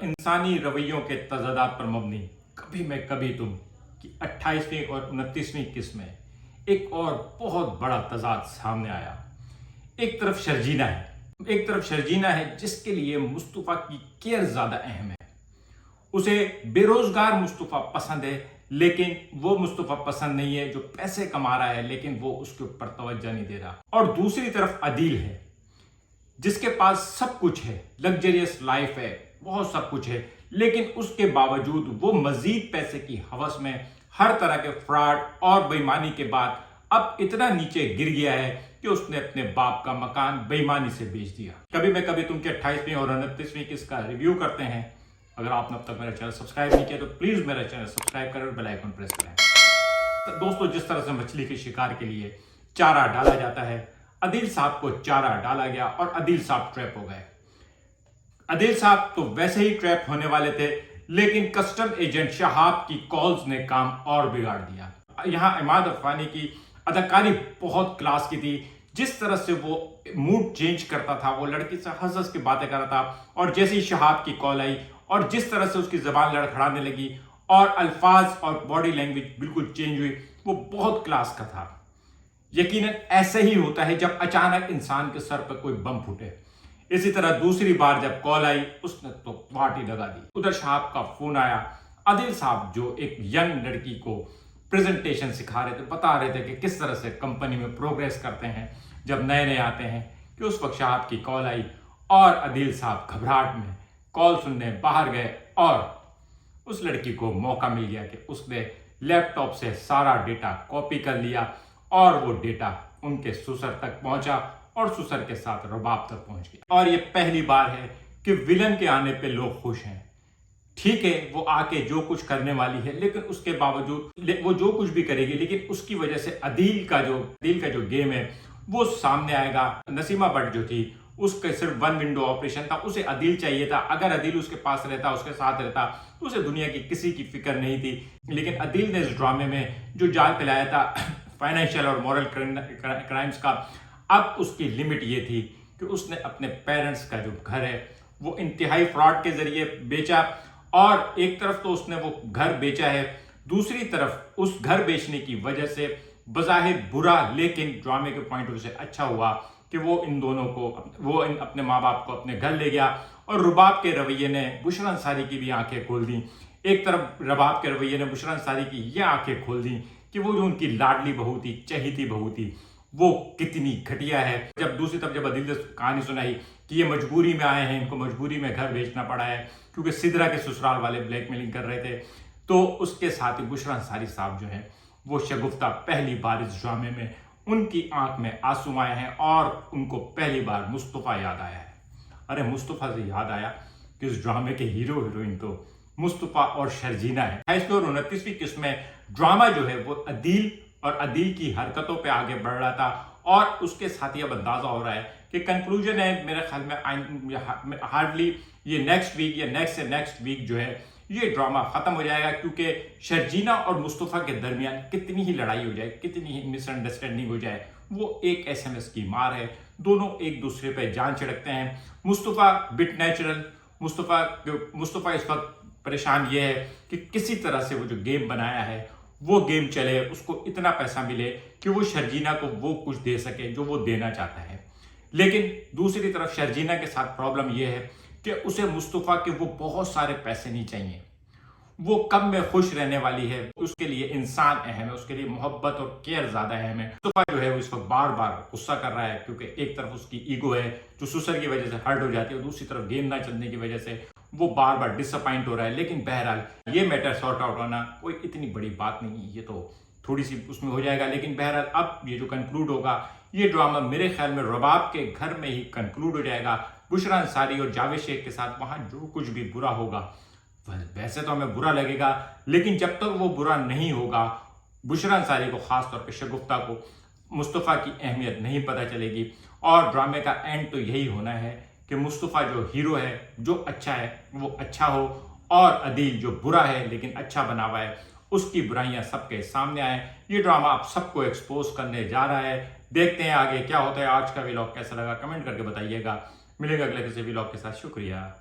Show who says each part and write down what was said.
Speaker 1: इंसानी रवैयों के तजादात पर मबनी कभी मैं कभी तुम की 28वीं और 29वीं किस्त में एक और बहुत बड़ा तजाद सामने आया। एक तरफ शर्जीना है जिसके लिए मुस्तफ़ा की केयर ज्यादा अहम है। उसे बेरोजगार मुस्तफ़ा पसंद है, लेकिन वो मुस्तफ़ा पसंद नहीं है जो पैसे कमा रहा है लेकिन वो उसके ऊपर तवज्जो नहीं दे रहा। और दूसरी तरफ अदील है जिसके पास सब कुछ है, लग्जरियस लाइफ है, बहुत सब कुछ है, लेकिन उसके बावजूद वो मजीद पैसे की हवस में हर तरह के फ्रॉड और बेईमानी के बाद अब इतना नीचे गिर गया है कि उसने अपने बाप का मकान बेईमानी से बेच दिया। कभी मैं कभी तुम के 28वीं और 29वीं किस्त का रिव्यू करते हैं। अगर आपने अब तक मेरा चैनल सब्सक्राइब नहीं किया तो प्लीज मेरा चैनल सब्सक्राइब करें और बेल आइकन प्रेस करें। तो दोस्तों, जिस तरह से मछली के शिकार के लिए चारा डाला जाता है, अदील साहब को चारा डाला गया और अदील साहब ट्रैप हो गए। अदील साहब तो वैसे ही ट्रैप होने वाले थे, लेकिन कस्टम एजेंट शहाब की कॉल्स ने काम और बिगाड़ दिया। यहां इमाद अफगानी की अदाकारी बहुत क्लास की थी। जिस तरह से वो मूड चेंज करता था, वो लड़की से हंस हंस की बातें कर रहा था, और जैसे ही शहाब की कॉल आई और जिस तरह से उसकी जबान लड़खड़ाने लगी और अल्फाज और बॉडी लैंग्वेज बिल्कुल चेंज हुई, वो बहुत क्लास का था। यकीनन ऐसे ही होता है जब अचानक इंसान के सर पर कोई बम फूटे। इसी तरह दूसरी बार जब कॉल आई, उसने तो पार्टी लगा दी। उधर शहाब का फोन आया। अदील साहब जो एक यंग लड़की को प्रेजेंटेशन सिखा रहे थे, बता रहे थे कि किस तरह से कंपनी में प्रोग्रेस करते हैं जब नए नए आते हैं, कि उस वक्त शहाब की कॉल आई और अदील साहब घबराहट में कॉल सुनने बाहर गए और उस लड़की को मौका मिल गया कि उसने लैपटॉप से सारा डेटा कॉपी कर लिया और वो डेटा उनके ससुर तक पहुंचा और ससुर के साथ रबाब तक पहुंच गया। और ये पहली बार है कि विलन के आने पे लोग खुश हैं। ठीक है, वो आके जो कुछ करने वाली है, लेकिन उसके बावजूद वो जो कुछ भी करेगी, लेकिन उसकी वजह से अदील का जो गेम है वो सामने आएगा। नसीमा भट्ट जो थी, उसका सिर्फ वन विंडो ऑपरेशन था, उसे अदील चाहिए था। अगर अदील उसके पास रहता, उसके साथ रहता, तो उसे दुनिया की किसी की फिक्र नहीं थी। लेकिन अदील ने इस ड्रामे में जो जाल फैलाया था फाइनेंशियल और मॉरल क्राइम्स का, अब उसकी लिमिट ये थी कि उसने अपने पेरेंट्स का जो घर है वो इंतहाई फ्रॉड के जरिए बेचा। और एक तरफ तो उसने वो घर बेचा है, दूसरी तरफ उस घर बेचने की वजह से बज़ाहिर बुरा, लेकिन ड्रामे के पॉइंट ऑफ व्यू से अच्छा हुआ कि वो अपने माँ बाप को अपने घर ले गया। और रुबाब के रवैये ने बुशरा अंसारी की भी आंखें खोल दी। एक तरफ रबाब के रवैये ने बुशरा अंसारी की ये आंखें खोल दी कि वो जो उनकी लाडली बहू थी, चहेती बहू थी, वो कितनी घटिया है। जब दूसरी तरफ जब अदील ने कहानी सुनाई कि ये मजबूरी में आए हैं, इनको मजबूरी में घर बेचना पड़ा है क्योंकि सिदरा के ससुराल वाले ब्लैकमेलिंग कर रहे थे, तो उसके साथ ही बुशरा अंसारी साहब जो है वो शगुफ्ता पहली बार इस ड्रामे में उनकी आंख में आंसू आए हैं और उनको पहली बार मुस्तफ़ा याद आया है। अरे मुस्तफ़ा से याद आया कि इस ड्रामे के हीरो हीरोइन तो मुस्तफ़ा और शर्जीना है। 28वीं और 29वीं किस्त में ड्रामा जो है वो अदील और अदील की हरकतों पे आगे बढ़ रहा था, और उसके साथ ही अब अंदाजा हो रहा है कि कंक्लूजन है मेरे ख्याल में हार्डली ये नेक्स्ट वीक या नेक्स्ट वीक जो है ये ड्रामा खत्म हो जाएगा, क्योंकि शर्जीना और मुस्तफ़ा के दरमियान कितनी ही लड़ाई हो जाए, कितनी ही मिसअंडरस्टैंडिंग हो जाए, वो एक एसएमएस की मार है। दोनों एक दूसरे पे जान छिड़कते हैं। मुस्तफ़ा बिट नेचुरल, मुस्तफ़ा इस वक्त परेशान ये है कि किसी तरह से वो जो गेम बनाया है वो गेम चले, उसको इतना पैसा मिले कि वो शर्जीना को वो कुछ दे सके जो वो देना चाहता है। लेकिन दूसरी तरफ शर्जीना के साथ प्रॉब्लम ये है कि उसे मुस्तफ़ा के वो बहुत सारे पैसे नहीं चाहिए, वो कम में खुश रहने वाली है। उसके लिए इंसान अहम है, उसके लिए मोहब्बत और केयर ज्यादा अहम है। मुस्तफ़ा जो है वो इस वक्त बार बार गुस्सा कर रहा है क्योंकि एक तरफ उसकी ईगो है जो ससुर की वजह से हर्ट हो जाती है, और दूसरी तरफ गेम ना चलने की वजह से वो बार बार डिसअपॉइंट हो रहा है। लेकिन बहरहाल ये मैटर सॉर्ट आउट होना कोई इतनी बड़ी बात नहीं है, ये तो थोड़ी सी उसमें हो जाएगा। लेकिन बहरहाल अब ये जो कंक्लूड होगा, ये ड्रामा मेरे ख्याल में रबाब के घर में ही कंक्लूड हो जाएगा। बुशरा अंसारी और जावेद शेख के साथ वहां जो कुछ भी बुरा होगा, वैसे तो हमें बुरा लगेगा, लेकिन जब तक वो बुरा नहीं होगा, बुशरा अंसारी को खासतौर पर शगुफ्ता को मुस्तफ़ा की अहमियत नहीं पता चलेगी। और ड्रामे का एंड तो यही होना है कि मुस्तफ़ा जो हीरो है, जो अच्छा है वो अच्छा हो, और अदील जो बुरा है लेकिन अच्छा बना हुआ है, उसकी बुराइयां सबके सामने आए। ये ड्रामा आप सबको एक्सपोज करने जा रहा है। देखते हैं आगे क्या होता है। आज का व्लॉग कैसा लगा कमेंट करके बताइएगा। मिलेगा अगले किसी व्लॉग के साथ। शुक्रिया।